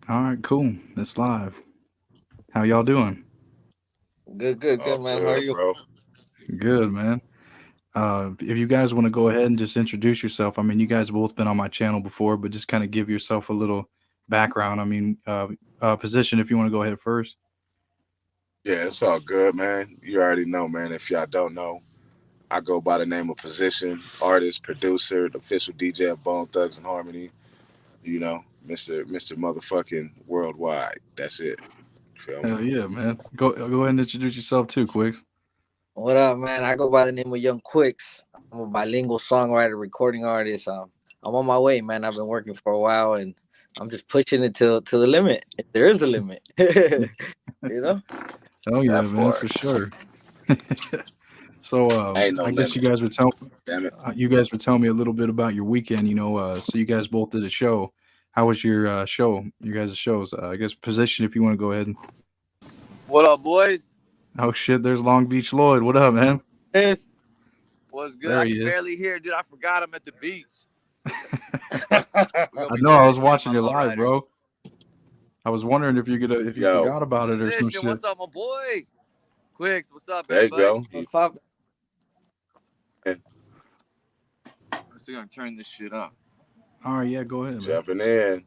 All right, cool. It's live. How y'all doing? Good, Oh, man. How are good, you? bro. Good, man. If you guys want to go ahead and just introduce yourself, I mean, you guys have both been on my channel before, but just kind of give yourself a little background. I mean, position if you want to go ahead first. Yeah, it's all good, man. You already know, man. If y'all don't know, I go by the name of Position, artist, producer, the official DJ of Bone Thugs and Harmony. You know, Mister Motherfucking Worldwide. That's it. Feel me? Hell yeah, man. Go ahead and introduce yourself too, Quicks. What up, man? I go by the name of Young Quicks. I'm a bilingual songwriter, recording artist. I'm on my way, man. I've been working for a while, and I'm just pushing it to the limit. If there is a limit, you know. Oh yeah, That man, for part. sure. So Ain't no I guess limit. Damn it. you guys would tell me a little bit about your weekend. So you guys both did a show. How was your show? You guys' shows? I guess position if you want to go ahead. What up, boys? Oh shit, there's Long Beach Lloyd. What up, man? Yes. What's good? There I he can is. barely hear, dude. I forgot I'm at the beach. We're gonna I be know. I very was near my watching you live, lowrider. bro. I was wondering if you Yo, forgot about it or some Position, shit. what's up, my boy? Quicks, what's up, there you everybody? go. What's poppin'? Let's see, I'm gonna turn this shit up. All right, yeah, go ahead, man. Jumping in.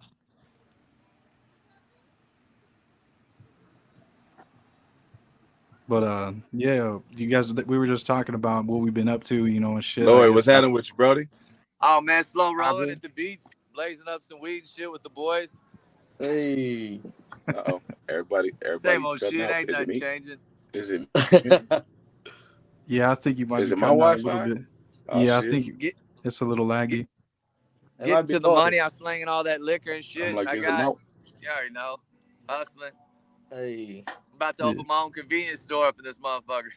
But yeah, you guys, we were just talking about what we've been up to, and shit. I Lloyd, what's guess. happening with you, Brody? Oh man, slow I rolling mean, at the beach, blazing up some weed and shit with the boys. hey. Uh oh. Everybody Same old cutting shit, out. ain't Is it nothing me? changing. Is it me? Yeah, I think you might Is be it my cutting out a little Wi-Fi? bit. Oh Yeah, I shit. think Get, it's a little get laggy. It might getting be to the Lloyd. money. I'm slinging all that liquor and I'm shit. like, I is it got, my? you already know, hustling. Hey. I'm about to Yeah, open my own convenience store up in this motherfucker.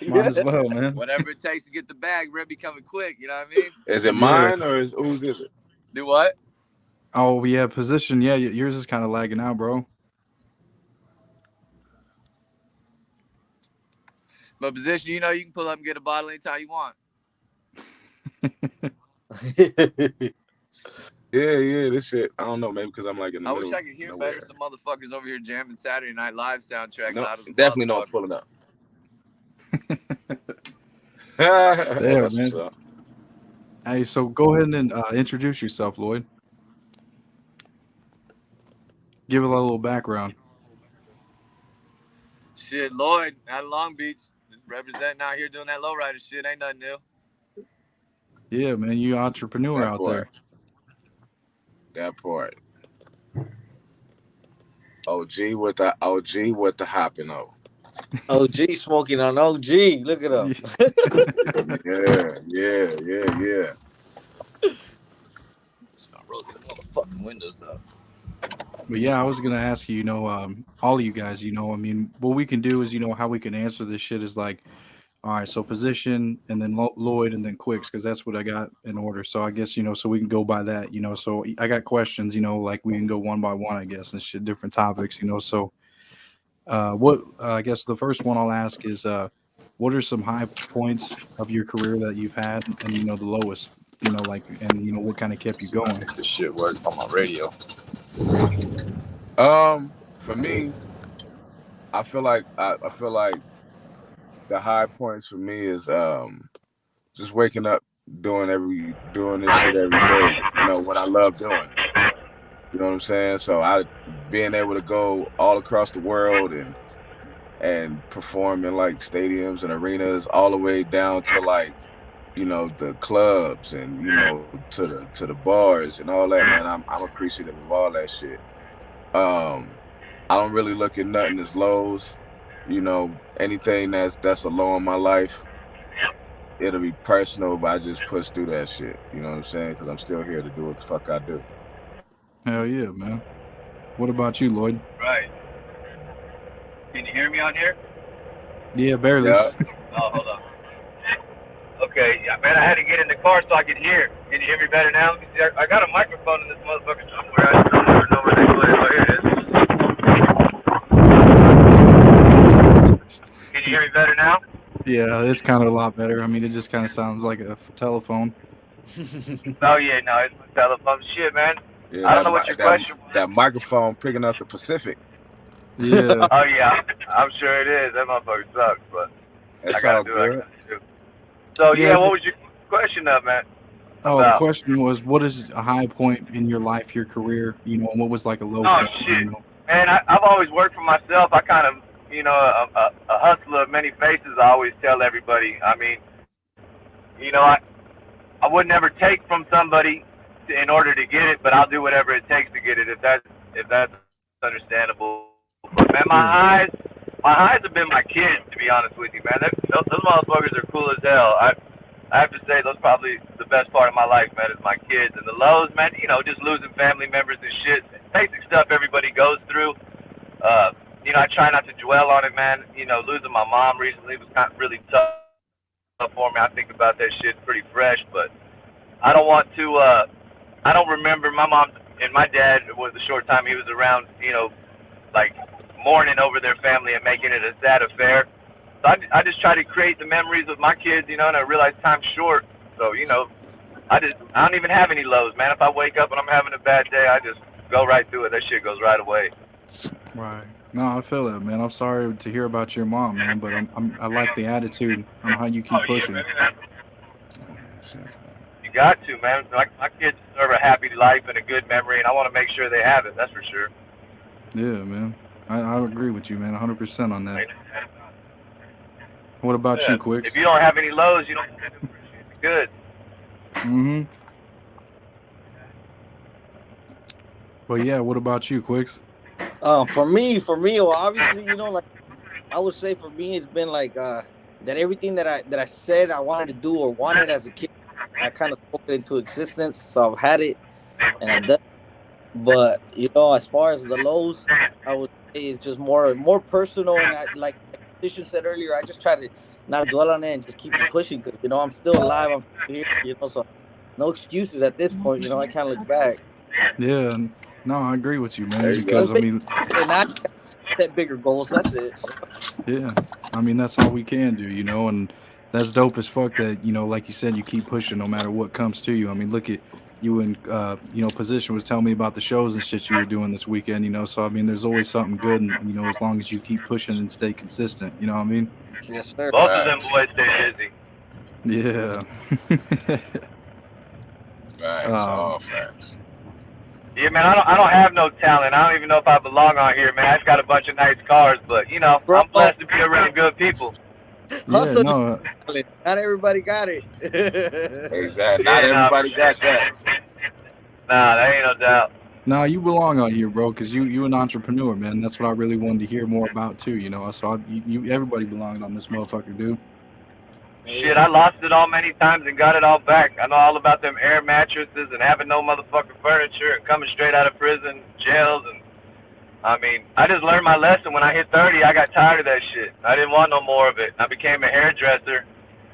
might as Yeah. well, man. Whatever it takes to get the bag, Rip be coming quick. You know what I mean? Is it Yeah. mine or is whose is it? Do what? Oh yeah, position. Yeah, yours is kind of lagging out, bro. But position, you know, you can pull up and get a bottle anytime you want. Yeah. This shit. I don't know. Maybe because I'm like in the I wish middle of I could hear better. nowhere. Some motherfuckers over here jamming Saturday Night Live soundtrack No, loud as a definitely not motherfucker. pulling up. Damn, That's what's man. up. Hey, so go ahead and introduce yourself, Lloyd. Give it a little background. Shit, Lloyd out of Long Beach, representing out here doing that lowrider shit. Ain't nothing new. Yeah, man, you entrepreneur That out there. part. That part. OG with the hopping O. OG smoking on OG. Look it up. Yeah. Just gonna roll these motherfucking windows up. But yeah, I was gonna ask you, all of you guys, I mean, what we can do is, how we can answer this shit is like, all right, so position and then Lloyd and then Quicks, because that's what I got in order. So I guess, so we can go by that, So I got questions, like we can go one by one, I guess, and shit, different topics, So what I guess the first one I'll ask is, what are some high points of your career that you've had, and the lowest, like, and what kind of kept you See if I going? make this shit work on my radio. For me, I feel like the high points for me is just waking up doing this shit every day. What I love doing. You know what I'm saying? So I being able to go all across the world and perform in like stadiums and arenas all the way down to like the clubs and to the bars and all that, man. I'm appreciative of all that shit. um I don't really look at nothing as lows. Anything that's a low in my life, it'll be personal, but I just push through that shit. You know what I'm saying? Because I'm still here to do what the fuck I do. Hell yeah, man. What about you, Lloyd? Right. Can you hear me on here? Yeah, barely. Yeah. Oh, hold on. Okay, yeah, man, I had to get in the car so I could hear. Can you hear me better now? See, I got a microphone in this motherfucker somewhere. I don't even know where they put it. Oh, here it is. Can you hear me better now? Yeah, it's kind of a lot better. I mean, it just kind of sounds like a telephone. Oh, yeah, no, it's my telephone. Shit, man. Yeah, I don't know what your question was. that microphone picking up the Pacific. Yeah. Oh yeah, I'm sure it is. That motherfucker sucks, but I That's gotta all do what I good. gotta do. So Yeah. what was your question up, man? Oh, the About? question was, what is a high point in your life, your career, you know, and what was like a low Oh point, you shit, know? man! I've always worked for myself. I kind of, a hustler of many faces. I always tell everybody. I mean, I would never take from somebody in order to get it, but I'll do whatever it takes to get it. If that's understandable. But man, Yeah. my highs have been my kids. To be honest with you, man, those motherfuckers are cool as hell. I have to say those probably the best part of my life, man, is my kids. And the lows, man, just losing family members and shit, basic stuff everybody goes through. I try not to dwell on it, man. Losing my mom recently was kind of really tough for me. I think about that shit pretty fresh, but I don't want to. I don't remember my mom and my dad. It was a short time he was around. Like mourning over their family and making it a sad affair. So I just try to create the memories of my kids, and I realize time's short. So I don't even have any lows, man. If I wake up and I'm having a bad day, I just go right through it. That shit goes right away. Right. No, I feel that, man. I'm sorry to hear about your mom, man, but I like the attitude on how you keep pushing. Yeah, you got to, man. My kids deserve a happy life and a good memory, and I want to make sure they have it. That's for sure. Yeah, man. I agree with you, man, 100% on that. What about you, Quicks? If you don't have any lows, you don't appreciate the good. Mm-hmm. Well, yeah, what about you, Quicks? For me, well, obviously, like I would say for me, it's been like that everything that I said I wanted to do or wanted as a kid, I kind of spoke it into existence. So I've had it and I've done it. But as far as the lows, I would say it's just more personal. And like Position said earlier, I just try to not dwell on it and just keep it pushing because I'm still alive, I'm still here, so no excuses at this point. I can't look back. Yeah, no, I agree with you, man. There you Because go. I mean, And I set bigger goals. That's it. yeah, I mean that's all we can do, and that's dope as fuck. That like you said, you keep pushing no matter what comes to you. I mean, look at you and Position was telling me about the shows and shit you were doing this weekend. So I mean, there's always something good, and as long as you keep pushing and stay consistent, you know what I mean? Yes, sir. Both of them boys stay busy. Yeah. Facts, all facts. Yeah, man, I don't have no talent. I don't even know if I belong on here, man. I just got a bunch of nice cars, but Bro, I'm blessed to be around good people. hustle. No. Not everybody got it. Exactly. Not everybody got that. Nah, there ain't no doubt. No, you belong on here, bro, because you an entrepreneur, man. That's what I really wanted to hear more about too. So everybody belongs on this motherfucker, dude. Shit, I lost it all many times and got it all back. I know all about them air mattresses and having no motherfucking furniture and coming straight out of prison, jails, and I mean, I just learned my lesson. When I hit 30, I got tired of that shit. I didn't want no more of it. I became a hairdresser,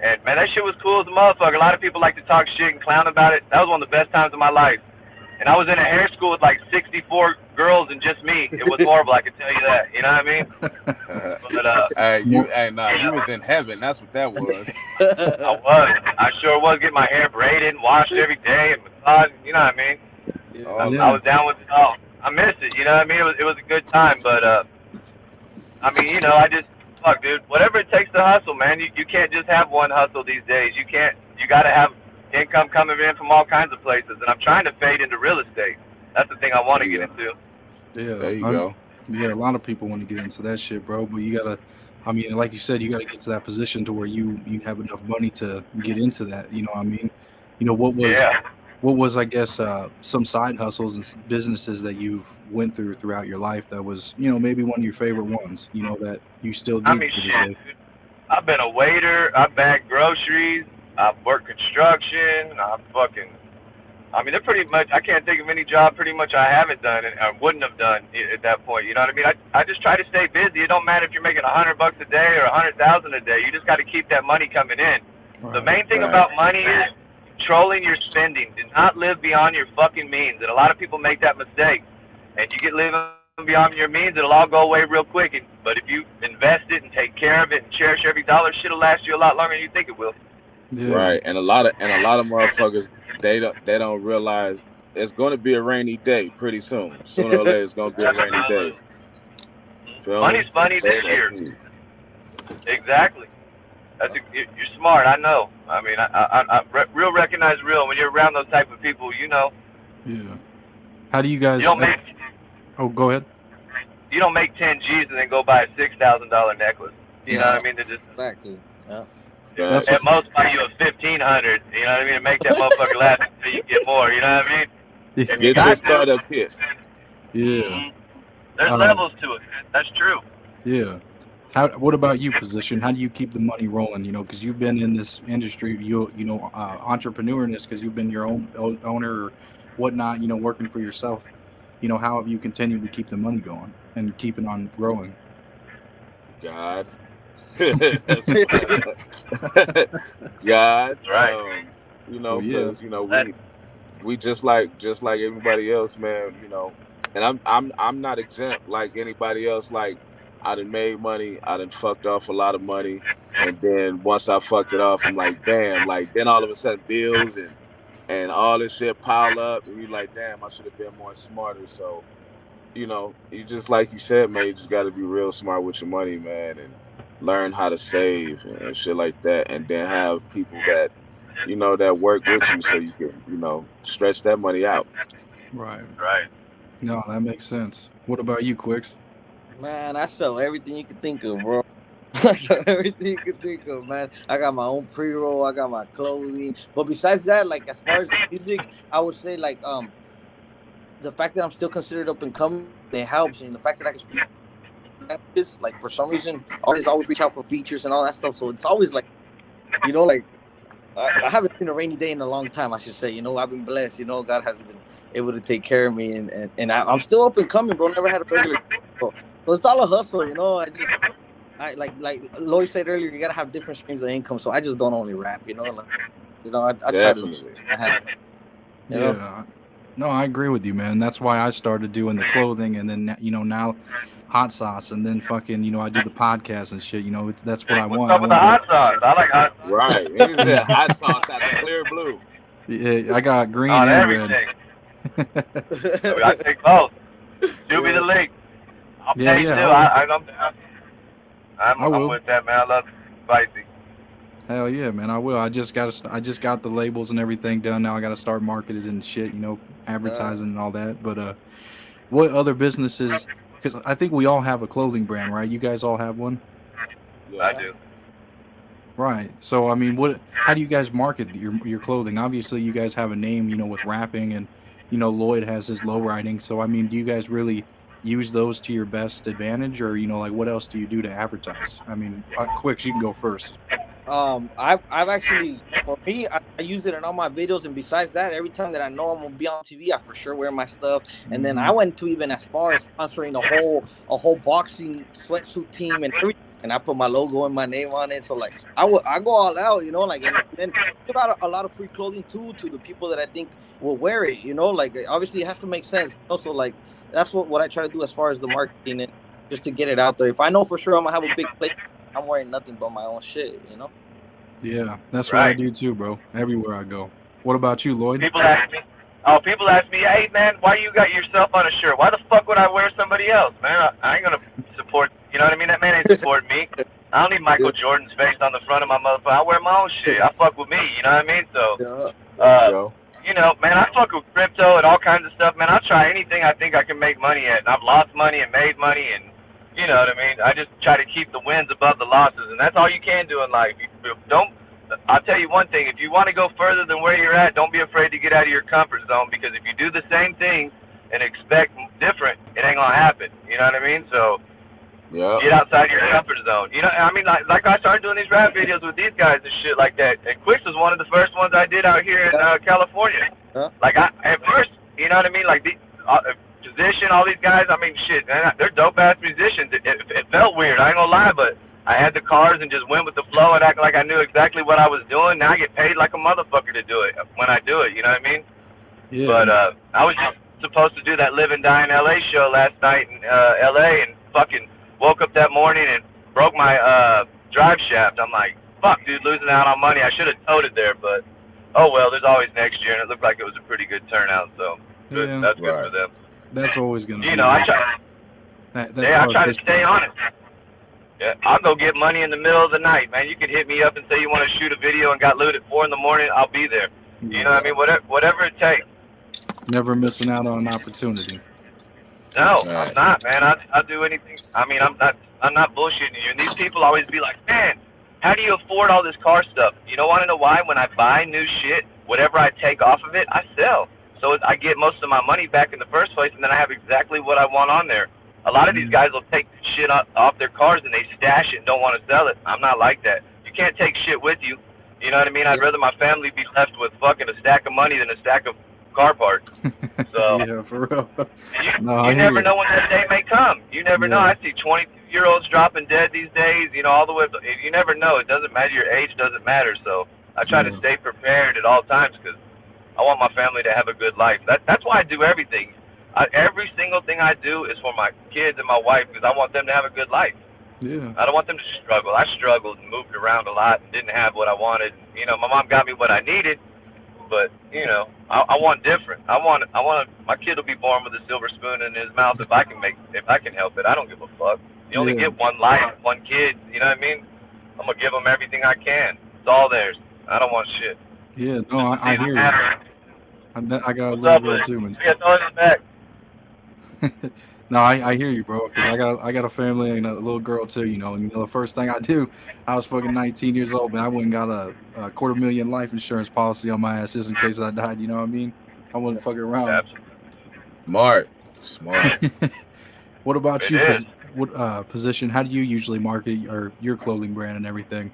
and man, that shit was cool as a motherfucker. A lot of people like to talk shit and clown about it. That was one of the best times of my life. And I was in a hair school with like 64 girls and just me. It was horrible, I can tell you that. You know what I mean? But, you was in heaven. That's what that was. I was. I sure was. Getting my hair braided and washed every day and massaged. You know what I mean? Yeah. I was down with it all. I missed it. You know what I mean? It was a good time. But I mean, I just fuck, dude. Whatever it takes to hustle, man. You can't just have one hustle these days. You can't. You got to have income coming in from all kinds of places, and I'm trying to fade into real estate. That's the thing I want to get into. Yeah, there you go. Yeah, a lot of people want to get into that shit, bro. But you gotta, I mean, like you said, you gotta get to that position to where you have enough money to get into that. You know what I mean? What was I guess some side hustles and businesses that you've went throughout your life that was maybe one of your favorite ones. That you still do. I mean, shit, dude. I've been a waiter. I bagged groceries. I've worked construction. I mean, they're pretty much, I can't think of any job pretty much I haven't done and I wouldn't have done at that point. You know what I mean? I just try to stay busy. It don't matter if you're making $100 a day or $100,000 a day. You just got to keep that money coming in. Right. The main thing about money is controlling your spending. Do not live beyond your fucking means. And a lot of people make that mistake. And you get living beyond your means, it'll all go away real quick. But if you invest it and take care of it and cherish every dollar, shit'll last you a lot longer than you think it will. Yeah. Right, and a lot of motherfuckers they don't realize it's going to be a rainy day pretty soon. Sooner or later, it's going to be a rainy day. Feel Money's me? funny So this that's year. me. Exactly. You're smart. I know. I mean, real recognize real. When you're around those type of people, you know. Yeah. How do you You guys? don't make Oh, go ahead. you don't make 10 G's and then go buy a $6,000 necklace. You know what I mean? They just Exactly. Yeah. That's at most buy you a 1,500. You know what I mean? And make that motherfucker last until you get more. You know what I mean? If you Get got your to. startup kit. Yeah. There's levels to it. That's true. Yeah. What about you, Position? How do you keep the money rolling? You know, because you've been in this industry, entrepreneurness, because you've been your own owner or whatnot. You know, working for yourself. You know, how have you continued to keep the money going and keep it on growing? God. God. Right. You know, Well, yeah. because we just like everybody else, man. You know, and I'm not exempt like anybody else. Like I done made money, I done fucked off a lot of money, and then once I fucked it off, I'm like, damn. Like then all of a sudden bills and all this shit pile up, and you're like, damn, I should have been more smarter. So you know, you just like you said, man, you just got to be real smart with your money, man, and learn how to save and shit like that, and then have people that that work with you so you can stretch that money out. Right. Right. No, that makes sense. What about you, Quicks? Man, I sell everything you can think of, bro. I sell everything you can think of, man. I got my own pre-roll, I got my clothing. But besides that, like as far as the music, I would say like the fact that I'm still considered up and coming, it helps. And the fact that I can speak languages, like for some reason, artists always reach out for features and all that stuff. So it's always like, like I haven't seen a rainy day in a long time, I should say. I've been blessed. God has been able to take care of me, and I'm still up and coming, bro. Never had a regular. So it's all a hustle, I like Lloyd said earlier, you gotta have different streams of income. So I just don't only rap, I try to. Definitely. Yeah. No, I agree with you, man. That's why I started doing the clothing, and then now hot sauce, and then fucking I do the podcast and shit. That's what I What's want. up with the hot sauce? I like hot sauce. Right. He said hot sauce out the clear blue. Yeah, I got green On and everything. red. I take both. Do me the link. I'll Yeah, pay yeah, too. I will. I'm with that, man. I love spicy. Hell yeah, man! I will. I just got the labels and everything done. Now I got to start marketing and shit. Advertising and all that. But what other businesses? Because I think we all have a clothing brand, right? You guys all have one, Yeah. I do. right? So I mean, how do you guys market your clothing? Obviously, you guys have a name, with rapping, and Lloyd has his low riding. So I mean, do you guys really use those to your best advantage, or like what else do you do to advertise? I mean, Quicks, you can go first. I've actually, for me, I use it in all my videos, and besides that, every time that I know I'm gonna be on TV, I for sure wear my stuff. And then I went to even as far as sponsoring a whole boxing sweatsuit team and everything, and I put my logo and my name on it. So like I go all out, and then give out a lot of free clothing too to the people that I think will wear it. Like obviously it has to make sense. So like that's what I try to do as far as the marketing and just to get it out there. If I know for sure I'm gonna have a big place, I'm wearing nothing but my own shit, Yeah, that's what I do too, bro. Everywhere I go. What about you, Lloyd? People ask me, hey man, why you got yourself on a shirt? Why the fuck would I wear somebody else, man? I ain't gonna support. You know what I mean? That man ain't supporting me. I don't need Michael Jordan's face on the front of my motherfucker. I wear my own shit. I fuck with me. You know what I mean? So, man, I fuck with crypto and all kinds of stuff, man. I'll try anything I think I can make money at. And I've lost money and made money, and you know what I mean? I just try to keep the wins above the losses, and that's all you can do in life. I'll tell you one thing. If you want to go further than where you're at, don't be afraid to get out of your comfort zone, because if you do the same thing and expect different, it ain't going to happen. You know what I mean? So get outside your comfort zone. I mean, like I started doing these rap videos with these guys and shit like that. And Quicks was one of the first ones I did out here in California. Like, at first, you know what I mean? Like, Position, all these guys, I mean, shit, man, they're dope-ass musicians. It felt weird, I ain't gonna lie, but I had the cars and just went with the flow and acted like I knew exactly what I was doing. Now I get paid like a motherfucker to do it when I do it, you know what I mean? Yeah. But I was just supposed to do that Live and Die in L.A. show last night in L.A. and fucking woke up that morning and broke my drive shaft. I'm like, fuck, dude, losing out on money. I should have towed it there, but oh well, there's always next year, and it looked like it was a pretty good turnout. So good, Yeah, that's good Right. for them. that's always gonna You be know, I like try, that yeah, I car try to push stay button. on it. Yeah, I'll go get money in the middle of the night, man. You can hit me up and say you want to shoot a video and got loot at 4 in the morning. I'll be there. You know Yeah, what I mean? Whatever it takes. never missing out on an opportunity. No, I'm Right. not, man. I do anything. I mean, I'm not bullshitting you. And these people always be like, man, how do you afford all this car stuff? You don't want to know why? When I buy new shit, whatever I take off of it, I sell. So I get most of my money back in the first place, and then I have exactly what I want on there. A lot of these guys will take shit off their cars and they stash it and don't want to sell it. I'm not like that. You can't take shit with you. You know what I mean? I'd rather my family be left with fucking a stack of money than a stack of car parts. So Yeah, for real. you, No, I you hear never you. know when that day may come. You never know. Yeah. I see 22-year-olds dropping dead these days. You know, all the way. You never know. It doesn't matter. Your age doesn't matter. So I try to Yeah. stay prepared at all times because I want my family to have a good life. That's why I do everything. Every single thing I do is for my kids and my wife because I want them to have a good life. Yeah. I don't want them to struggle. I struggled and moved around a lot and didn't have what I wanted. You know, my mom got me what I needed, but you know, I want different. I want my kid will be born with a silver spoon in his mouth if I can help it. I don't give a fuck. You only Yeah. get one life, one kid. You know what I mean? I'm gonna give them everything I can. It's all theirs. I don't want shit. Yeah. No, I hear you. I got a What's little up girl with it? too, man. Yeah, throw it back. No, I hear you, bro. Because I got a family and a little girl too. You know, and the first thing I do, I was fucking 19 years old, man. I went and got a $250,000 life insurance policy on my ass just in case I died. You know what I mean? I wasn't fucking around. Absolutely. Smart. What about It you? is. What position? How do you usually market your clothing brand and everything?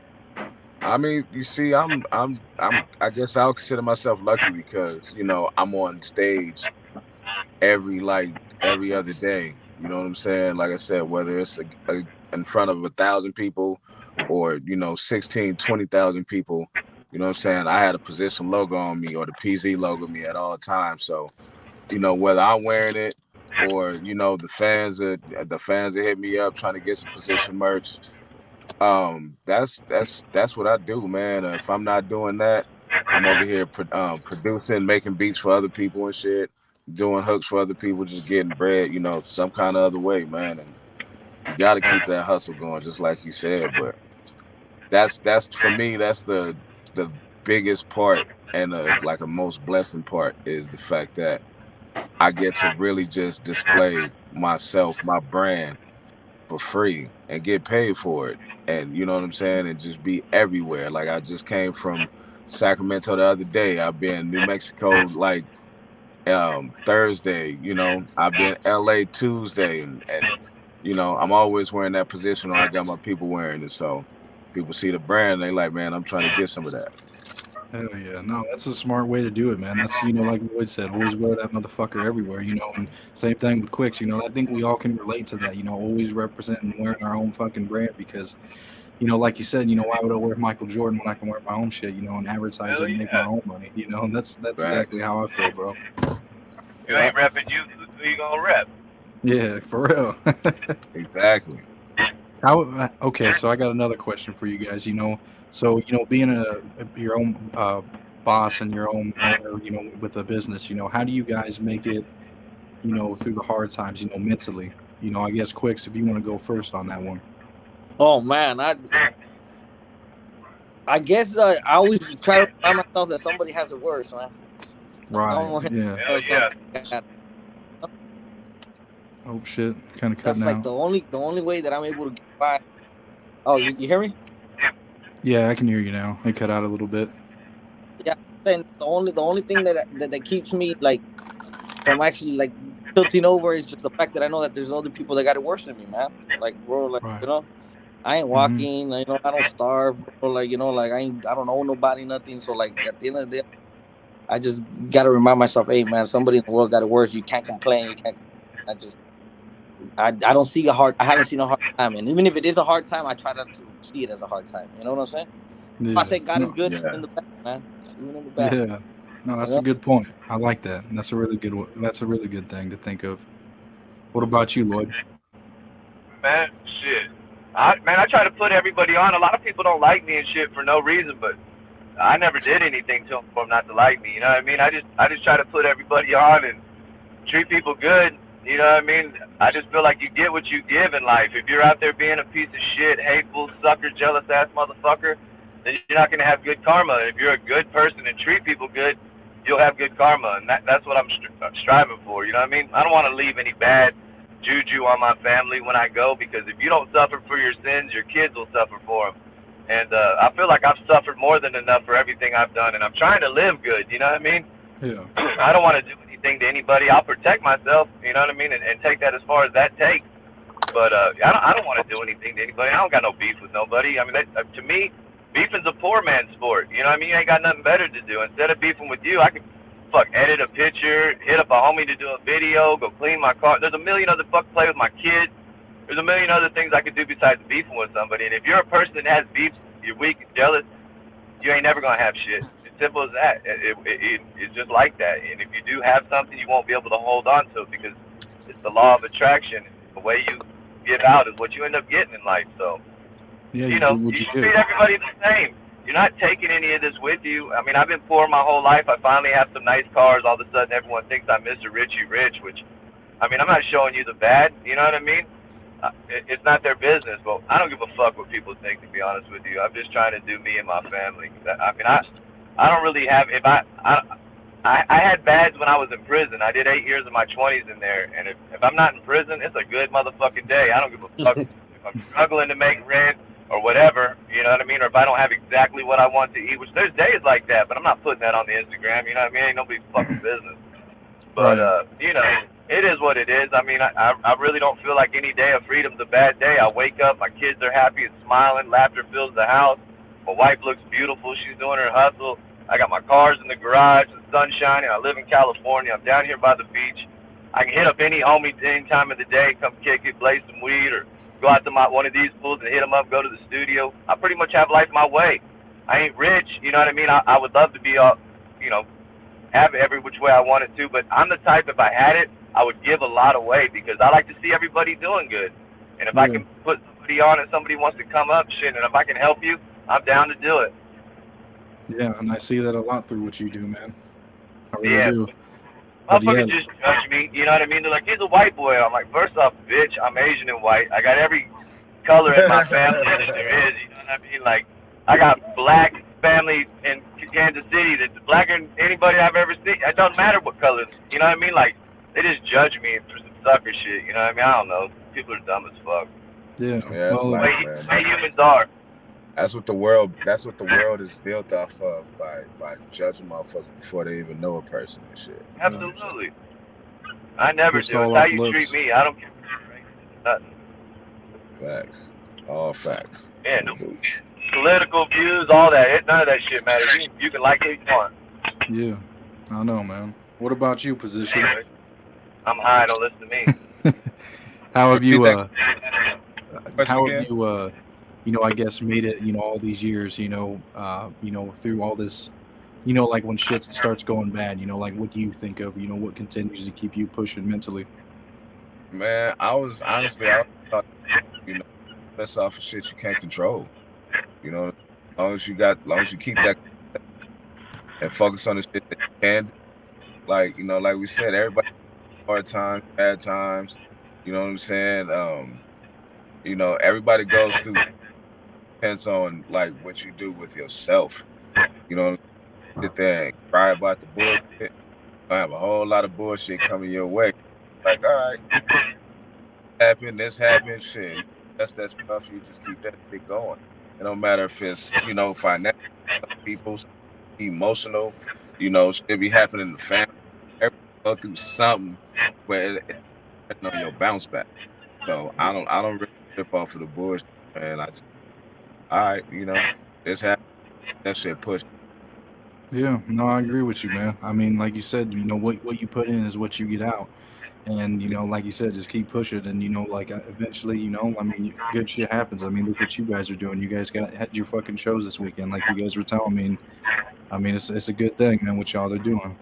I mean, you see, I guess I'll consider myself lucky because I'm on stage every other day. You know what I'm saying? Like I said, whether it's in front of 1,000 people or 16, 20,000 people. You know what I'm saying? I had a Position logo on me or the PZ logo on me at all times. So whether I'm wearing it or the fans that hit me up trying to get some Position merch. That's what I do, man. If I'm not doing that, I'm over here producing, making beats for other people and shit, doing hooks for other people, just getting bread, some kind of other way, man. And you got to keep that hustle going, just like you said. But that's for me, that's the biggest part and like a most blessing part is the fact that I get to really just display myself, my brand for free and get paid for it. And you know what I'm saying? And just be everywhere. Like I just came from Sacramento the other day. I've been New Mexico like Thursday, I've been LA Tuesday and I'm always wearing that Position or I got my people wearing it. So people see the brand, they like, man, I'm trying to get some of that. Hell yeah. No, that's a smart way to do it, man. That's, like Lloyd said, always wear that motherfucker everywhere, and same thing with Quicks, I think we all can relate to that, always representing wearing our own fucking brand because, like you said, why would I wear Michael Jordan when I can wear my own shit, and advertise it and make my own money, and that's exactly Facts. how I feel, bro. You ain't repping you. Who you gonna rep? Yeah, for real. Exactly. Okay, so I got another question for you guys, so, being your own boss and your own owner, with a business, how do you guys make it, through the hard times, mentally? I guess Quicks, if you want to go first on that one. Oh man, I guess I always try to remind myself that somebody has it worse, man. Right. Yeah. Hell yeah. Oh shit, kind of That's cutting like out. the only way that I'm able to get by. Oh, you hear me? Yeah, I can hear you now. It cut out a little bit. Yeah, and the only thing that keeps me like from actually like tilting over is just the fact that I know that there's other people that got it worse than me, man. Like, bro, like Right. I ain't walking. I don't starve, bro. Like, like I don't owe nobody nothing. So like at the end of the day, I just gotta remind myself, hey man, somebody in the world got it worse. You can't complain. You can't. I don't see I haven't seen a hard time, and even if it is a hard time, I try not to see it as a hard time. You know what I'm saying? Yeah. I say God is good Yeah. in the bad, man. Even in the bad. Yeah. No, that's a good point. I like that. That's a really good one. That's a really good thing to think of. What about you, Lloyd? Man, shit. I try to put everybody on. A lot of people don't like me and shit for no reason, but I never did anything to them for them not to like me. You know what I mean? I just try to put everybody on and treat people good. You know what I mean? I just feel like you get what you give in life. If you're out there being a piece of shit, hateful, sucker, jealous ass motherfucker, then you're not gonna have good karma. And if you're a good person and treat people good, you'll have good karma, and that's what I'm striving for. You know what I mean? I don't want to leave any bad juju on my family when I go, because if you don't suffer for your sins, your kids will suffer for them. And I feel like I've suffered more than enough for everything I've done, and I'm trying to live good. You know what I mean? Yeah. I don't want to do anything to anybody. I'll protect myself. You know what I mean? And take that as far as that takes. But I don't want to do anything to anybody. I don't got no beef with nobody. I mean, to me, beefing's a poor man's sport. You know what I mean? You ain't got nothing better to do. Instead of beefing with you, I can edit a picture, hit up a homie to do a video, go clean my car. There's a million other play with my kids. There's a million other things I could do besides beefing with somebody. And if you're a person that has beef, you're weak and jealous, you ain't never gonna have shit. It's simple as that. It's just like that. And if you do have something, you won't be able to hold on to it, because it's the law of attraction. The way you give out is what you end up getting in life. So, Yeah, you know, you should treat everybody the same. You're not taking any of this with you. I mean, I've been poor my whole life. I finally have some nice cars. All of a sudden, everyone thinks I'm Mr. Richie Rich, which, I mean, I'm not showing you the bad. You know what I mean? It's not their business, but I don't give a fuck what people think, to be honest with you. I'm just trying to do me and my family. I mean, I don't really have, I had bads when I was in prison. I did 8 years of my 20s in there, and if I'm not in prison, it's a good motherfucking day. I don't give a fuck if I'm struggling to make rent or whatever, you know what I mean? Or if I don't have exactly what I want to eat, which there's days like that, but I'm not putting that on the Instagram, you know what I mean? Ain't nobody's fucking business. But, you know, it is what it is. I mean, I really don't feel like any day of freedom's a bad day. I wake up, my kids are happy and smiling, laughter fills the house. My wife looks beautiful, she's doing her hustle. I got my cars in the garage, the sun's shining. I live in California. I'm down here by the beach. I can hit up any homie any time of the day, come kick it, blaze some weed, or go out to one of these pools and hit them up, go to the studio. I pretty much have life my way. I ain't rich, you know what I mean? I would love to be, you know, have it every which way I wanted to, but I'm the type, if I had it, I would give a lot away, because I like to see everybody doing good. And if I can put somebody on and somebody wants to come up, shit, and if I can help you, I'm down to do it. Yeah, and I see that a lot through what you do, man. I really do. Motherfuckers just judge me, you know what I mean? They're like, he's a white boy. I'm like, first off, bitch, I'm Asian and white. I got every color in my family that there is, you know what I mean? Like, I got black family in Kansas City that's blacker than anybody I've ever seen. It doesn't matter what color, you know what I mean? Like, they just judge me for some sucker shit, you know what I mean? I don't know. People are dumb as fuck. Yeah, it's well, like, way humans are. That's what the world is built off of, by judging motherfuckers before they even know a person and shit. Absolutely. I never Just do. all It's how off you looks. treat me. I don't care. Nothing. Facts. All facts. Yeah, no political views, all that. None of that shit matters. You can like who you want. Yeah, I know, man. What about you, Position? Anyway, I'm high. Don't listen to me. How have you, Question you know, I guess made it, you know, all these years, you know, through all this, you know, like when shit starts going bad, you know, like what do you think of, you know, what continues to keep you pushing mentally? Man, I was thought, you know, that's off of shit you can't control. You know, as long as you keep that and focus on the shit that you can. Like, you know, like we said, everybody hard times, bad times, you know what I'm saying? You know, everybody goes through, depends on like what you do with yourself. You know, sit there and cry about the bullshit. I have a whole lot of bullshit coming your way. Like, all right, this happened, shit. That's stuff. You just keep that shit going. It don't matter if it's, you know, financial, people, emotional, you know, shit be happening in the family. Everybody go through something where it on your bounce back. So I don't really rip off of the bullshit, man. All right, you know, this happened. That shit pushed. Yeah, no, I agree with you, man. I mean, like you said, you know, what you put in is what you get out. And, you know, like you said, just keep pushing. And, you know, like eventually, you know, I mean, good shit happens. I mean, look what you guys are doing. You guys had your fucking shows this weekend, like you guys were telling me. I mean, it's a good thing, man, what y'all are doing.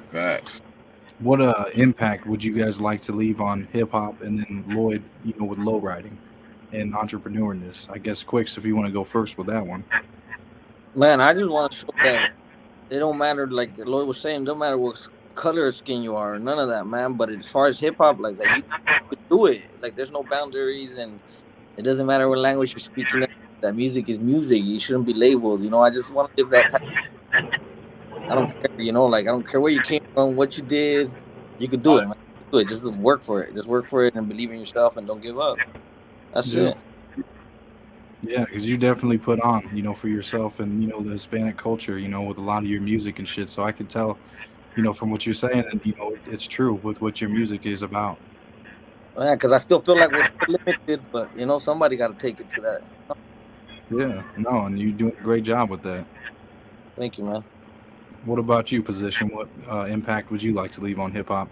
Facts. What impact would you guys like to leave on hip hop and then Lloyd, you know, with low riding and entrepreneurness? I guess Quicks, if you want to go first with that one. Man, I just want to show that it don't matter. Like Lloyd was saying, it don't matter what color of skin you are, none of that, man. But as far as hip hop, like that, you can do it. Like there's no boundaries, and it doesn't matter what language you're speaking. That music is music. You shouldn't be labeled. You know, I just want to live that type. I don't care. You know, like I don't care where you came from, what you did. You could do it, man. Do it. Just work for it. Just work for it and believe in yourself and don't give up. That's Yeah. it. Yeah, because you definitely put on, you know, for yourself and, you know, the Hispanic culture, you know, with a lot of your music and shit. So I could tell, you know, from what you're saying, and, you know, it's true with what your music is about. Yeah, because I still feel like we're still limited, but you know, somebody got to take it to that. Yeah, no, and you're doing a great job with that. Thank you, man. What about you, Position? What impact would you like to leave on hip hop?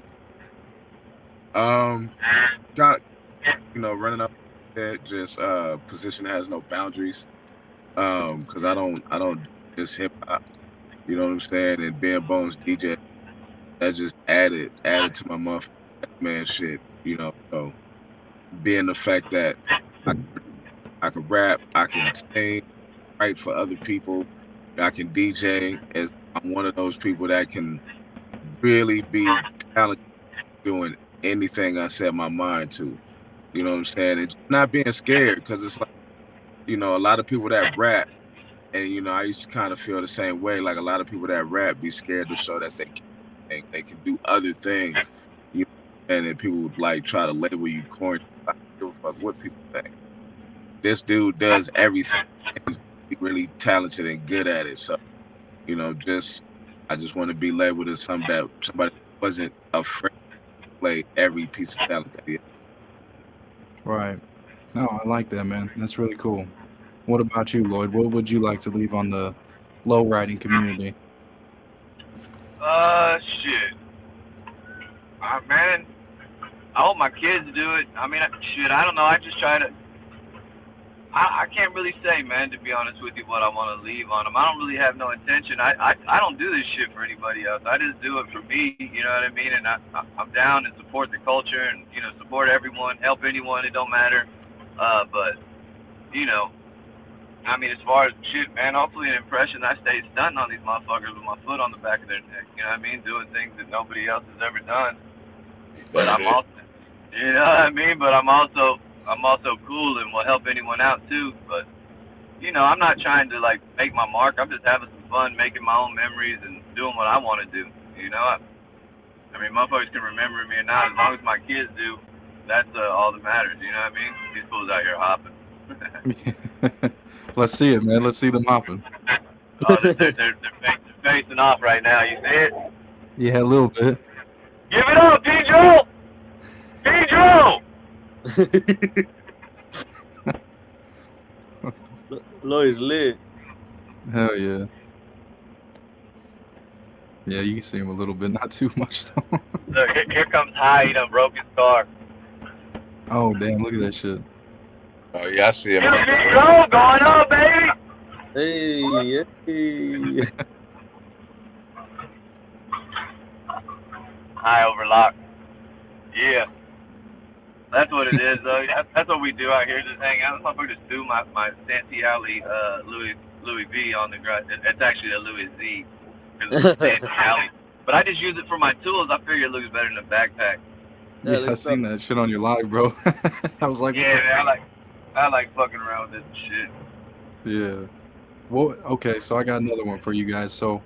Got, you know, running up there, just Position has no boundaries. Because I don't just hip hop. You know what I'm saying? And Ben Bones DJ, that just added to my motherfucking man shit. You know, so being the fact that I can rap, I can sing, write for other people, I can DJ. As I'm one of those people that can really be talented doing anything I set my mind to. You know what I'm saying? And not being scared, because it's like, you know, a lot of people that rap, and you know, I used to kind of feel the same way. Like a lot of people that rap be scared to show that they can do other things. You know, and then people would like try to label you corny. I don't give a fuck what people think. This dude does everything. He's really talented and good at it. So, you know, I just want to be labeled as somebody wasn't afraid to play every piece of talent that he had. Right. No, I like that, man. That's really cool. What about you, Lloyd? What would you like to leave on the low riding community? Shit. Man, I hope my kids do it. I mean, shit, I don't know. I just try to. I can't really say, man, to be honest with you, what I want to leave on them. I don't really have no intention. I don't do this shit for anybody else. I just do it for me, you know what I mean? And I'm down and support the culture and, you know, support everyone, help anyone. It don't matter. But, you know, I mean, as far as shit, man, hopefully an impression I stay stunting on these motherfuckers with my foot on the back of their neck. You know what I mean? Doing things that nobody else has ever done. But I'm also, you know what I mean? But I'm also cool and will help anyone out too. But, you know, I'm not trying to like make my mark. I'm just having some fun, making my own memories and doing what I want to do. You know, I mean, motherfuckers can remember me or not. As long as my kids do, that's all that matters. You know what I mean? These fools out here hopping. Let's see it, man. Let's see them hopping. Oh, they're facing off right now. You see it? Yeah, a little bit. Give it up, Pedro! Pedro! Lloyd's lit. Hell yeah. Yeah, you can see him a little bit, not too much though. Look, here comes High. He done broke his car. Oh damn! Look at that shit. Oh yeah, I see him. Pedro, going up, baby! Hey. High overlock. Yeah. That's what it is, though. That's what we do out here, just hang out. This motherfucker just threw my Santee Alley Louis V on the ground. It's actually a Louis Z, because it's Santee Alley. But I just use it for my tools. I figure it looks better than a backpack. Yeah, I seen that shit on your live, bro. I was like, yeah, man, I like fucking around with this shit. Yeah. Well, okay, so I got another one for you guys. So,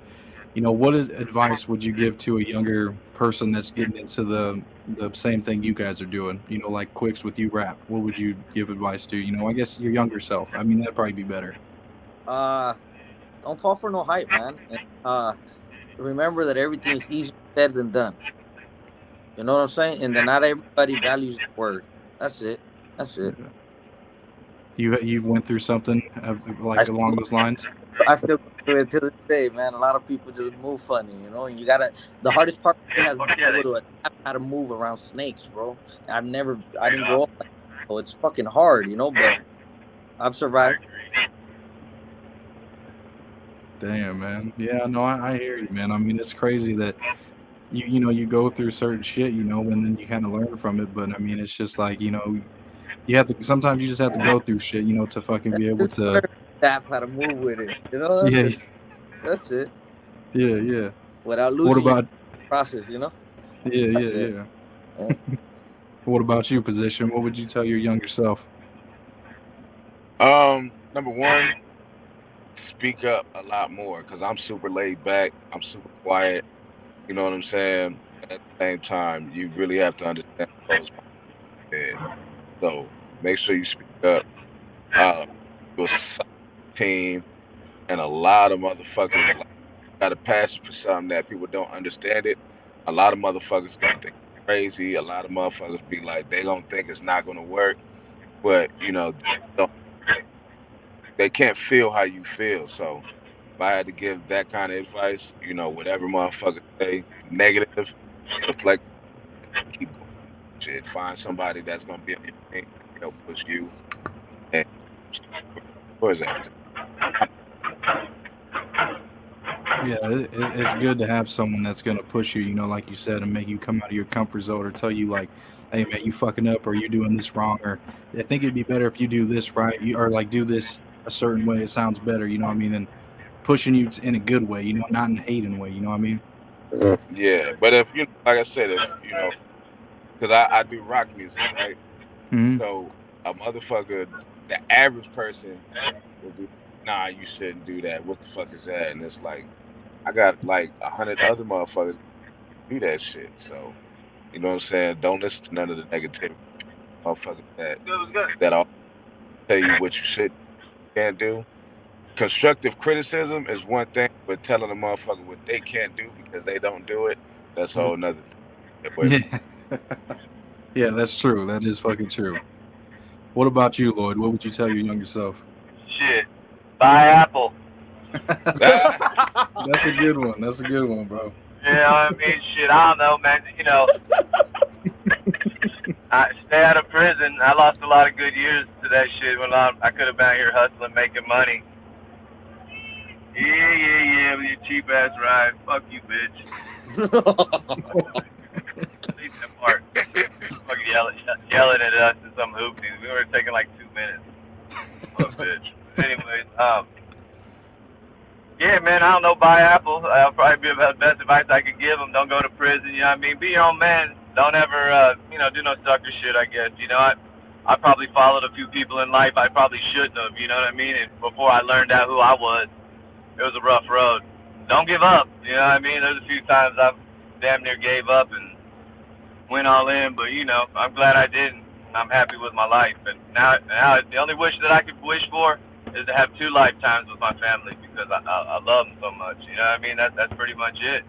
you know, what advice would you give to a younger person that's getting into the same thing you guys are doing? You know, like Quicks with you rap. What would you give advice to? You know, I guess your younger self. I mean, that'd probably be better. Don't fall for no hype, man. And, remember that everything's easier said than done. You know what I'm saying? And then not everybody values the word. That's it. You went through something like along those lines? I still do it to this day, man. A lot of people just move funny, you know. And you gotta. The hardest part has been able to adapt how to move around snakes, bro. I didn't grow up like that, so it's fucking hard, you know. But I've survived. Damn, man. Yeah, no, I hear you, man. I mean, it's crazy that you know you go through certain shit, you know, and then you kind of learn from it. But I mean, it's just like, you know, you have to. Sometimes you just have to go through shit, you know, to fucking be able to tap, how to move with it. You know, that's Yeah, it. That's it. yeah. Without What losing your about? process, you know. Yeah, That's it. yeah. Yeah. What about you, Position? What would you tell your younger self? Number one, speak up a lot more because I'm super laid back. I'm super quiet. You know what I'm saying? At the same time, you really have to understand those head. So make sure you speak up. You're a solid team, and a lot of motherfuckers like got a passion for something that people don't understand it. A lot of motherfuckers gonna think it's crazy. A lot of motherfuckers be like they gonna think it's not gonna work, but they can't feel how you feel. So if I had to give that kind of advice, whatever motherfuckers say negative, deflect, keep going. Shit, find somebody that's gonna be on your team to help push you and towards after. Yeah, it's good to have someone that's gonna push you, like you said, and make you come out of your comfort zone or tell you like, "Hey man, you fucking up or you're doing this wrong," or "I think it'd be better if you do this right," or like do this a certain way. It sounds better, you know what I mean? And pushing you in a good way, not in a hating way. You know what I mean? Yeah, but if like I said, if because I do rock music, right? Hmm. So a motherfucker, the average person will be, nah, you shouldn't do that. What the fuck is that? And it's like I got like 100 other motherfuckers do that shit. So you know what I'm saying? Don't listen to none of the negativity motherfuckers that'll tell you what you should can't do. Constructive criticism is one thing, but telling a motherfucker what they can't do because they don't do it, that's a whole nother thing. Yeah, yeah, that's true. That is fucking true. What about you, Lloyd? What would you tell your younger self? Shit. Buy Apple. That's a good one. That's a good one, bro. You know what I mean? Shit, I don't know, man. I stay out of prison. I lost a lot of good years to that shit when I could have been out here hustling, making money. Yeah, with your cheap ass ride. Fuck you, bitch. Leave that part. Fucking yelling at us and some hoopties. We were taking like 2 minutes. Fuck, bitch. Anyways, yeah, man, I don't know, buy Apple. That'll probably be about the best advice I could give them. Don't go to prison, you know what I mean? Be your own man. Don't ever, do no sucker shit, I guess. I probably followed a few people in life I probably shouldn't have, you know what I mean? And before I learned out who I was, it was a rough road. Don't give up, you know what I mean? There's a few times I've damn near gave up and went all in, but, I'm glad I didn't. I'm happy with my life. And now the only wish that I could wish for is to have 2 lifetimes with my family because I love them so much. You know what I mean? That's pretty much it.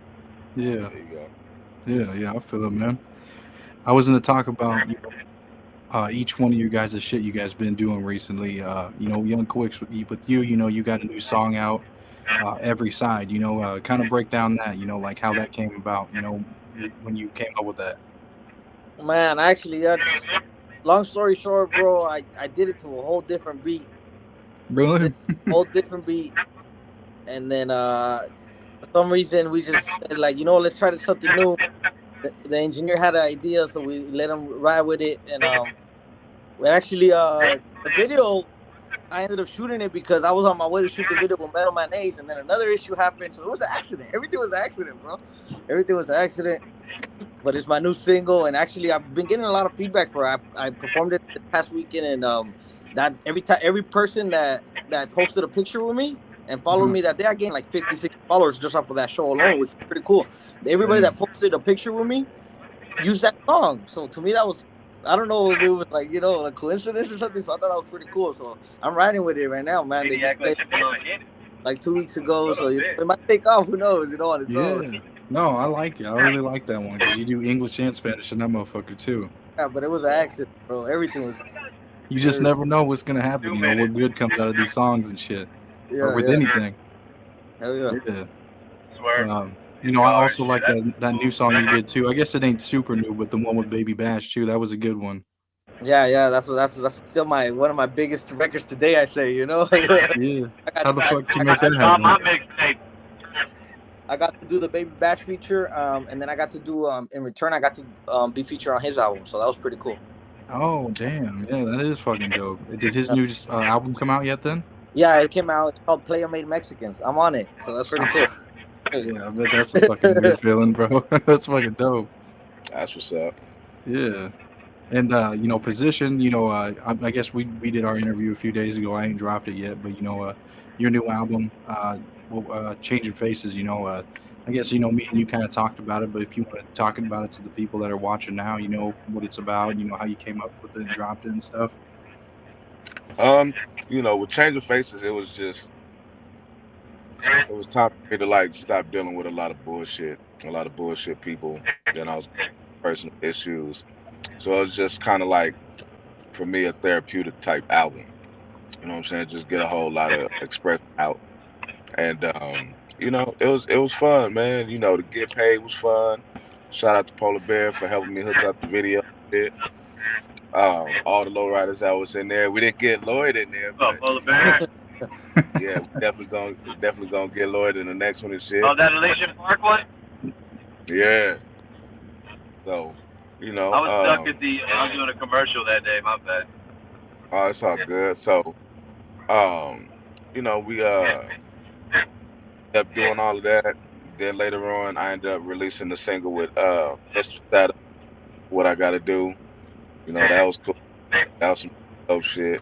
Yeah, There you go. yeah, I feel it, man. I was going to talk about each one of you guys' shit you guys been doing recently. Young Quicks with you. You got a new song out. Every side. Kind of break down that. Like how that came about. When you came up with that. Man, actually, that's long story short, bro. I did it to a whole different beat. Really? Whole different beat, and then for some reason we just said like, let's try something new. The engineer had an idea, so we let him ride with it, and we actually the video. I ended up shooting it because I was on my way to shoot the video with Metal Mayonnaise, and then another issue happened, so it was an accident. Everything was an accident, bro. Everything was an accident. But it's my new single, and actually I've been getting a lot of feedback for it. I performed it this past weekend, and that every person that posted a picture with me and followed me that day, I gained like 56 followers just off of that show alone, which is pretty cool. Everybody that posted a picture with me used that song, so to me that was, I don't know if it was like a coincidence or something. So I thought that was pretty cool. So I'm riding with it right now, man. They just played like 2 weeks ago, so it might take off. Who knows? On its own. No, I like it. I really like that one because you do English and Spanish in that motherfucker too. Yeah, but it was an accident, bro. Everything was. You just never know what's gonna happen. What good comes out of these songs and shit, or with anything. Hell yeah. Yeah. I also like that new song you did too. I guess it ain't super new, but the one with Baby Bash too. That was a good one. Yeah. That's still one of my biggest records today. I say, Yeah. How the fuck did you make that happen? My mixtape. I got to do the Baby Bash feature, and then I got to do in return I got to be featured on his album, so that was pretty cool. Oh damn, yeah, that is fucking dope. Did his new album come out yet? Then? Yeah, it came out. It's called Player Made Mexicans. I'm on it, so that's pretty cool. Yeah, I bet that's a fucking weird feeling, bro. That's fucking dope. That's what's up. Yeah. And Position, I guess we did our interview a few days ago. I ain't dropped it yet, but your new album, Changing Faces, I guess me and you kind of talked about it, but if you want to talk about it to the people that are watching now, what it's about, how you came up with it and dropped it and stuff. With Changing Faces, it was time for me to like stop dealing with a lot of bullshit people. Then I was personal issues. So it was just kind of like, for me, a therapeutic type album. You know what I'm saying? Just get a whole lot of express out. And it was fun, man. To get paid was fun. Shout out to Polar Bear for helping me hook up the video. All the lowriders that was in there. We didn't get Lloyd in there, but Polar Bear. yeah, we definitely gonna get Lloyd in the next one and shit. Oh, that Elysian Park one? Yeah. So, I was stuck at I was doing a commercial that day, my bad. Oh, it's all good. So, we kept doing all of that. Then later on, I ended up releasing the single with Mr. Status, What I Gotta Do. That was cool. That was some dope shit.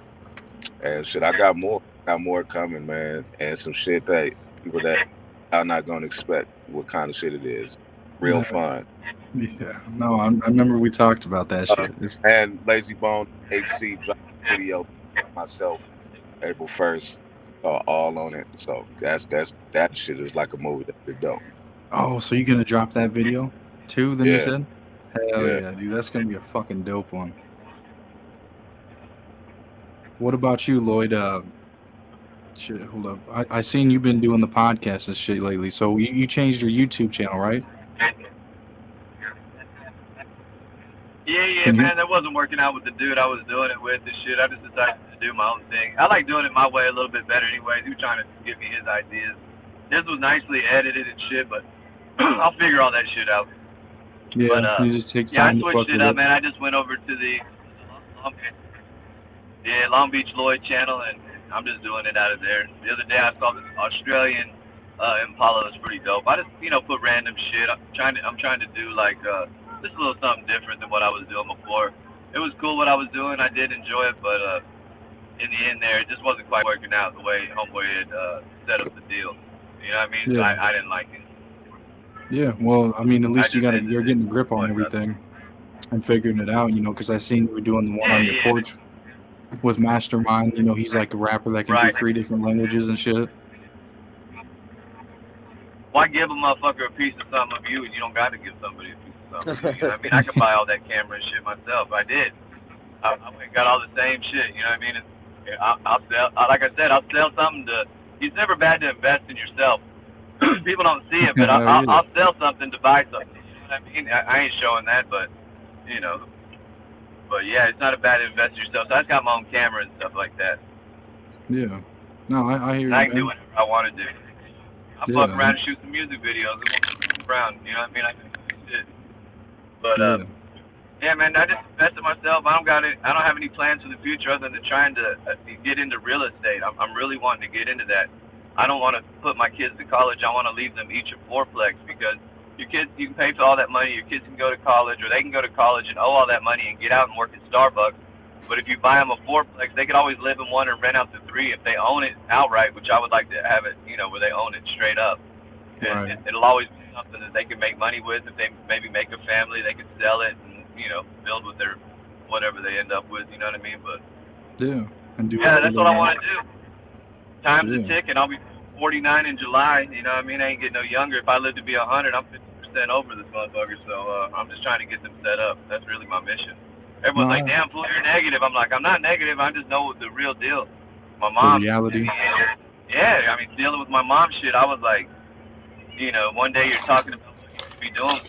And shit, I got more coming, man. And some shit that people that are not gonna expect what kind of shit it is. Real fun. Yeah. No, I remember we talked about that shit. And Lazy Bone HC dropped a video myself April 1st. All on it. So that shit is like a movie that's dope. Oh, so you're gonna drop that video too? Then you said, hell Yeah. yeah, dude, that's gonna be a fucking dope one. What about you, Lloyd? Shit, hold up. I seen you've been doing the podcast and shit lately. So you changed your YouTube channel, right? Yeah, man, that wasn't working out with the dude I was doing it with and shit. I just decided to do my own thing. I like doing it my way a little bit better anyway. He was trying to give me his ideas. His was nicely edited and shit, but I'll figure all that shit out. Yeah, but, it just takes time I to fuck switched it with up, it. man. I just went over to the Longbeach Lloyd channel, and I'm just doing it out of there. The other day I saw this Australian Impala. It was pretty dope. I just put random shit. I'm trying to do like just a little something different than what I was doing before. It was cool what I was doing. I did enjoy it, but in the end there, it just wasn't quite working out the way Homeboy had set up the deal. You know what I mean? Yeah. So I didn't like it. Yeah, well, I mean, at least you're ended getting a grip on everything and figuring it out, because I seen you were doing the one on your porch with Mastermind. He's like a rapper that can do 3 different languages and shit. Why give a motherfucker a piece of something of you and you don't got to give somebody a piece of something of you? You know what I mean? I could buy all that camera and shit myself. I did. I went and got all the same shit. You know what I mean? I'll sell. Like I said, I'll sell something to. It's never bad to invest in yourself. People don't see it, but I'll sell something to buy something. You know what I mean? I ain't showing that, but But yeah, it's not a bad invest in yourself. So I just got my own camera and stuff like that. Yeah. No, I hear you. I can do whatever I want to do. I fuck Yeah. around and shoot some music videos. Around, you know what I mean? I can do shit. But yeah, man, I just invested myself. I don't have any plans for the future other than trying to get into real estate. I'm really wanting to get into that. I don't want to put my kids to college. I want to leave them each a fourplex, because your kids, you can pay for all that money. Your kids can go to college, or they can go to college and owe all that money and get out and work at Starbucks. But if you buy them a fourplex, they could always live in one and rent out the 3 if they own it outright, which I would like to have it, where they own it straight up. And Right. it'll always be something that they can make money with. If they maybe make a family, they can sell it and, build with their whatever they end up with, you know what I mean? But Yeah. And do yeah, that's what I want to do. Time's Yeah. a ticking. I'll be 49 in July, you know what I mean? I ain't getting no younger. If I live to be 100, I'm 50% over this motherfucker. So I'm just trying to get them set up. That's really my mission. Everyone's like, damn, fool, you're negative. I'm like, I'm not negative. I just know the real deal. My mom. The reality. Yeah, I mean, dealing with my mom shit, I was like, one day you're talking about what you should be doing.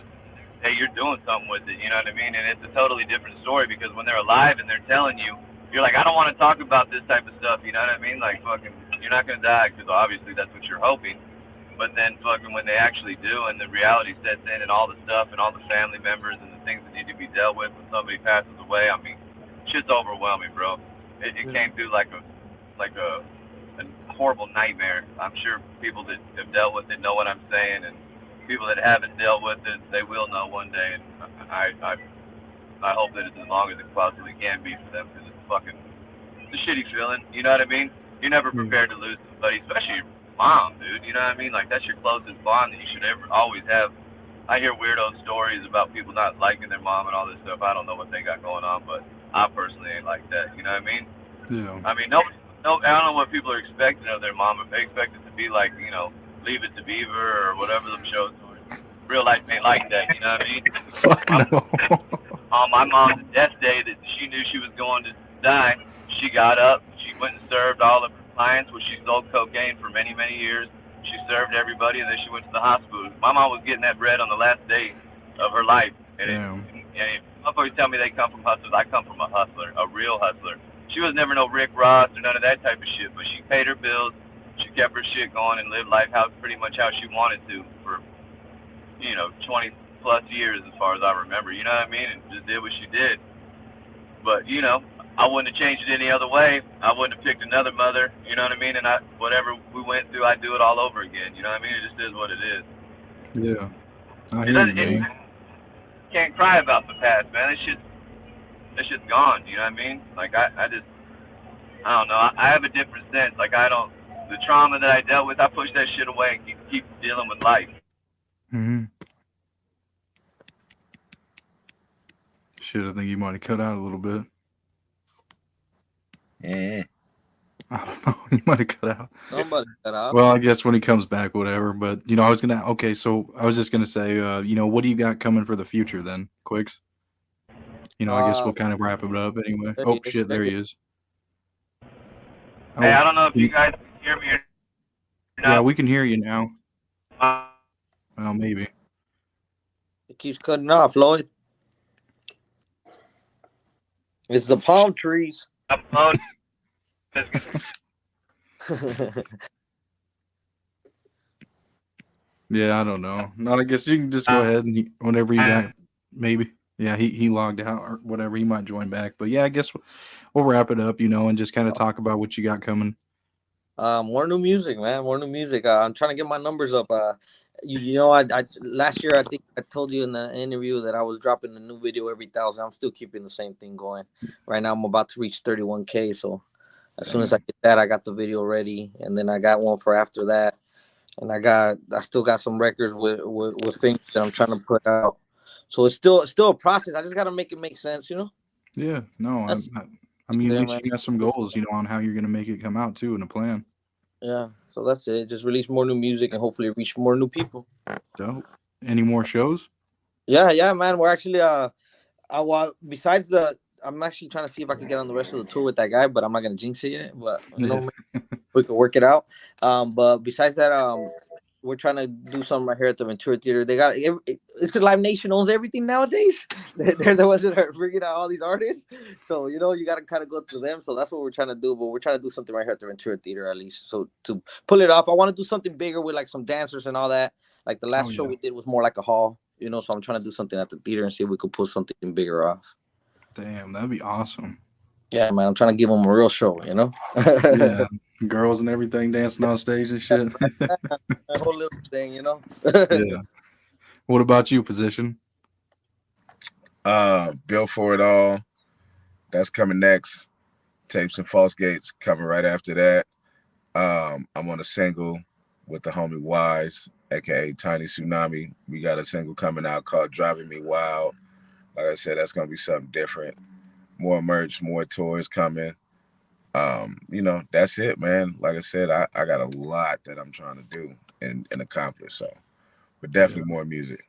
Hey, you're doing something with it, you know what I mean? And it's a totally different story, because when they're alive and they're telling you, you're like, I don't want to talk about this type of stuff, you know what I mean? Like, fucking, you're not going to die, because obviously that's what you're hoping. But then fucking when they actually do, and the reality sets in, and all the stuff and all the family members and the things that need to be dealt with when somebody passes away, I mean, shit's overwhelming, bro. It came through like a horrible nightmare. I'm sure people that have dealt with it know what I'm saying, and people that haven't dealt with it, they will know one day. And I hope that it's as long as it possibly can be for them, because it's a shitty feeling. You know what I mean? You're never prepared to lose somebody, especially your mom, dude. You know what I mean? Like, that's your closest bond that you should ever always have. I hear weirdo stories about people not liking their mom and all this stuff. I don't know what they got going on, but I personally ain't like that. You know what I mean? Yeah. I mean, no, I don't know what people are expecting of their mom. If they expect it to be like, Leave It to Beaver or whatever them shows are, real life ain't like that. You know what I mean? Fuck no. On my mom's death day, that she knew she was going to die, she got up, she went and served all of her clients, where she sold cocaine for many, many years. She served everybody, and then she went to the hospital. My mom was getting that bread on the last day of her life. And motherfuckers tell me they come from hustlers. I come from a hustler, a real hustler. She was never no Rick Ross or none of that type of shit, but she paid her bills, she kept her shit going, and lived life pretty much how she wanted to for, 20 plus years as far as I remember. You know what I mean? And just did what she did. But, I wouldn't have changed it any other way. I wouldn't have picked another mother, you know what I mean? And whatever we went through, I'd do it all over again. You know what I mean? It just is what it is. Yeah. I hear you, man. Can't cry about the past, man. That shit's gone, you know what I mean? Like, I don't know. I have a different sense. Like, the trauma that I dealt with, I push that shit away and keep dealing with life. Mm-hmm. Shit, I think you might have cut out a little bit. Yeah. I don't know. He might have cut out. Somebody cut out. Well, I guess when he comes back, whatever. But, I was just going to say, what do you got coming for the future then, Quicks? I guess we'll kind of wrap it up anyway. Oh, shit, there he is. Hey, I don't know if you guys can hear me or not. Yeah, we can hear you now. Well, maybe. It keeps cutting off, Lloyd. It's the palm trees. Yeah, I don't know. No, I guess you can just go ahead and whenever you got, maybe. Yeah, he logged out or whatever. He might join back. But yeah, I guess we'll wrap it up, and just kind of talk about what you got coming. More new music, man. More new music. I'm trying to get my numbers up. I last year I think I told you in the interview that I was dropping a new video every 1,000. I'm still keeping the same thing going. Right now I'm about to reach 31K. So as soon as I get that, I got the video ready, and then I got one for after that, and I still got some records with things that I'm trying to put out. So it's still a process. I just gotta make it make sense, Yeah, no, at least you got some goals, on how you're gonna make it come out too, and a plan. Yeah, so that's it. Just release more new music and hopefully reach more new people. Dope. Any more shows? Yeah, man. We're actually besides I'm actually trying to see if I can get on the rest of the tour with that guy, but I'm not gonna jinx it yet. But we can work it out. But besides that, we're trying to do something right here at the Ventura Theater. It's because Live Nation owns everything nowadays. They're the ones that are bringing out all these artists. So, you got to kind of go through them. So that's what we're trying to do. But we're trying to do something right here at the Ventura Theater at least. So to pull it off, I want to do something bigger with like some dancers and all that. Like the last show we did was more like a hall, so I'm trying to do something at the theater and see if we could pull something bigger off. Damn, that'd be awesome. Yeah, man. I'm trying to give them a real show, Yeah. Girls and everything dancing on stage and shit. That whole little thing, Yeah. What about you, Position? Bill For It All. That's coming next. Tapes and False Gates coming right after that. I'm on a single with the homie Wise, aka Tiny Tsunami. We got a single coming out called Driving Me Wild. Like I said, that's gonna be something different. More merch, more tours coming. That's it, man. Like I said, I got a lot that I'm trying to do and accomplish. So, but definitely more music.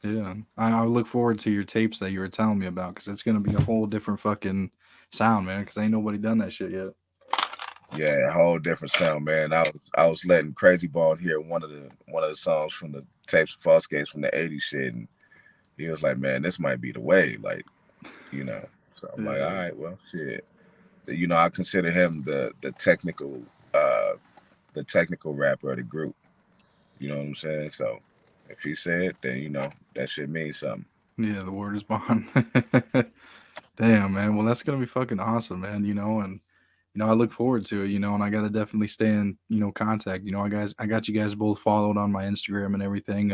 Yeah, I look forward to your tapes that you were telling me about, because it's gonna be a whole different fucking sound, man. Because ain't nobody done that shit yet. Yeah, a whole different sound, man. I was letting Crazy Ball hear one of the songs from the Tapes and False Gates from the '80s shit, and he was like, "Man, this might be the way." Like, So I'm like, all right, well, shit. I consider him the technical rapper of the group. You know what I'm saying? So if he said it, then that should mean something. Yeah, the word is bond. Damn, man. Well, that's gonna be fucking awesome, man. And I look forward to it, and I got to definitely stay in, contact. I got you guys both followed on my Instagram and everything.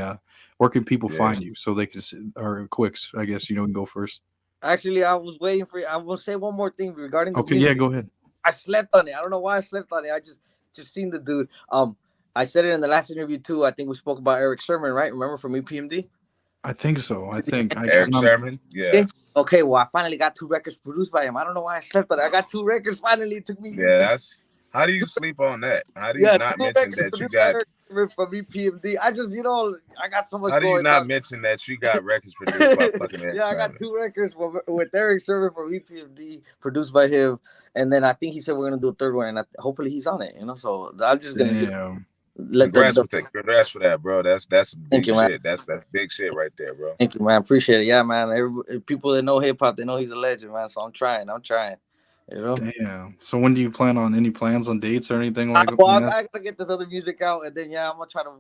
Where can people Yeah. find you so they can, or Quicks, I guess, can go first. Actually, I was waiting for you. I will say one more thing regarding the Okay, music. yeah, go ahead. I slept on it. I don't know why I slept on it. I just seen the dude. I said it in the last interview too. I think we spoke about Eric Sherman, right? Remember from EPMD? I think so. I think Eric Sherman. Yeah. Okay, well, I finally got 2 records produced by him. I don't know why I slept on it. I got 2 records finally. It took me. Yeah, that's. How do you sleep on that? How do you not 2 mention records that you produced by got? Eric Sherman from EPMD. I just, I got so much How do you going not on. mention that you got records produced by fucking Eric Yeah, I got Sherman? 2 records with Eric Sherman from EPMD produced by him, and then I think he said we're gonna do a 3rd one, and hopefully he's on it. So I'm just gonna let Congrats for that, bro. That's big you, shit. That's big shit right there, bro. Thank you, man. Appreciate it. Yeah, man. People that know hip hop, they know he's a legend, man. So I'm trying. Damn. So when do you plan on any plans on dates or anything I like that? gotta get this other music out, and then I'm gonna try to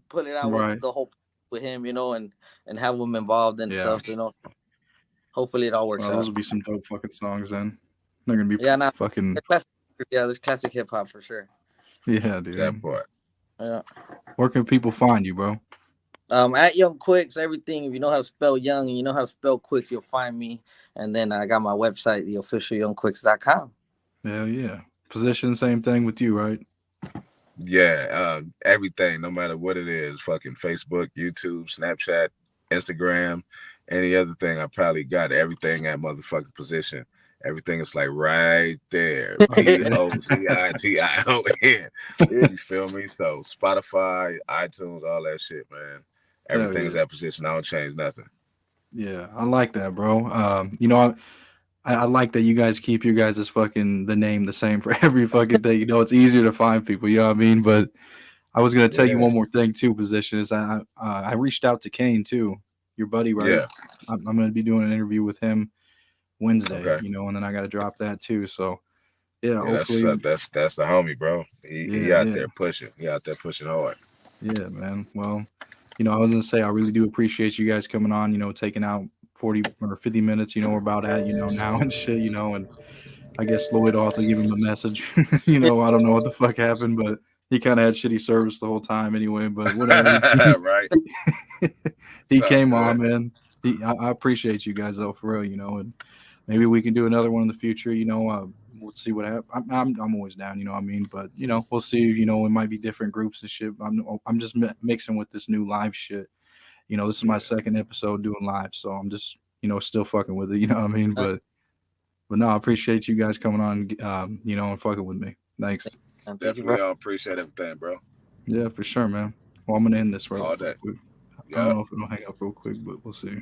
put it out Right. with the whole with him, and have him involved and stuff, Hopefully it all works out. Those will be some dope fucking songs then. They're gonna be fucking. There's classic hip hop for sure. Yeah, dude. That part. Yeah. Where can people find you, bro? At Young Quicks, everything. If you know how to spell Young and you know how to spell Quicks, you'll find me. And then I got my website, the official youngquicks.com. Hell yeah. Position, same thing with you, right? Yeah, everything, no matter what it is, fucking Facebook, YouTube, Snapchat, Instagram, any other thing, I probably got everything at motherfucking Position. Everything is like right there. Pozition. You feel me? So Spotify, iTunes, all that shit, man. Everything is at Position. I don't change nothing. Yeah, I like that, bro. I like that you guys keep your guys' fucking the name the same for every fucking thing. It's easier to find people. You know what I mean? But I was gonna tell you one more thing too. Position is I reached out to Kane too, your buddy, right? Yeah. I'm gonna be doing an interview with him Wednesday. Okay. And then I got to drop that too. So yeah, hopefully that's the homie, bro. He out there pushing. He out there pushing hard. Yeah, man. Well, I was gonna say I really do appreciate you guys coming on. Taking out 40 or 50 minutes. We're about at now and shit. And I guess Lloyd will have to give him a message. I don't know what the fuck happened, but he kind of had shitty service the whole time anyway. But whatever. Right. He came on, man. I appreciate you guys though, for real. And maybe we can do another one in the future. We'll see what happens. I'm always down. You know what I mean? But we'll see. It might be different groups and shit. I'm just mixing with this new live shit. This is my second episode doing live, so I'm just still fucking with it. You know what I mean? But no, I appreciate you guys coming on. And fucking with me. Thanks. Definitely, I appreciate everything, bro. Yeah, for sure, man. Well, I'm gonna end this right all day. I don't know if it'll hang up real quick, but we'll see.